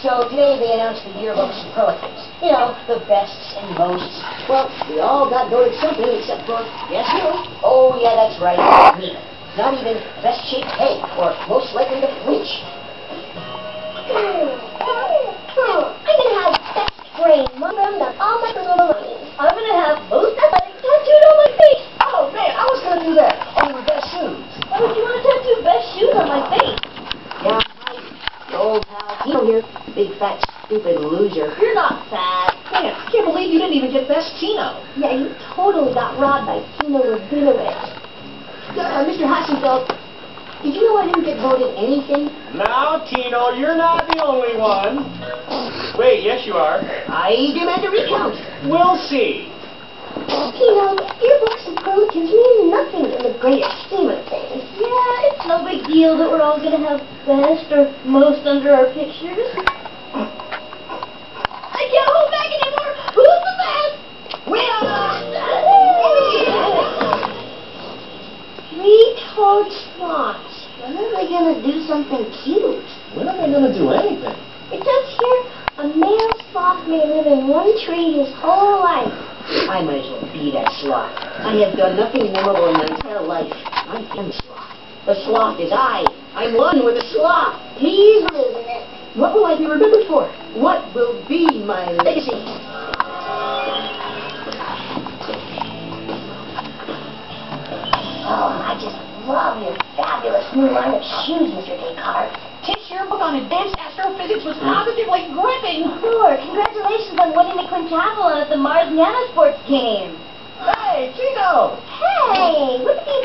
So today they announced the yearbook superlatives. You know, the bests and mosts. Well, we all got voted something except for, guess who? Oh, yeah, that's right, me. Not even best shaped head or most likely to flinch. I'm gonna have best brain, mom, done all my little lines. I'm gonna have most athletic tattooed on my face. Oh, man, I was gonna do that. On your best shoes. Why would you want to tattoo best shoes on my face? Yeah, right. Your old pal Tino here. Big, fat, stupid loser. You're not fat. Man, I can't believe you didn't even get best Tino. Yeah, you totally got robbed by Tino Rabinovich. Mr. Hassenfeld, did you know I didn't get voted anything? Now, Tino, you're not the only one. Wait, yes you are. I demand a recount. We'll see. Tino, yearbook superlatives mean nothing in the greater scheme of things. Yeah, it's no big deal that we're all gonna have best or most under our pictures. I can't hold back anymore. Who's the best? We are! Three-toed sloths. When are they gonna do something cute? When are they going to do anything? It says here, a male sloth may live in one tree his whole life. I might as well be that sloth. I have done nothing memorable in my entire life. I am sloth. The sloth is I. I'm one with the sloth. He's losing it. What will I be remembered for? What will be my legacy? Oh, I just love your fabulous new line of shoes, Mr. Descartes. Tish, your book on advanced astrophysics was positively gripping. Sure, congratulations on winning the quintuple at the Mars Nanosports game. Hey, Tino! Hey, look at these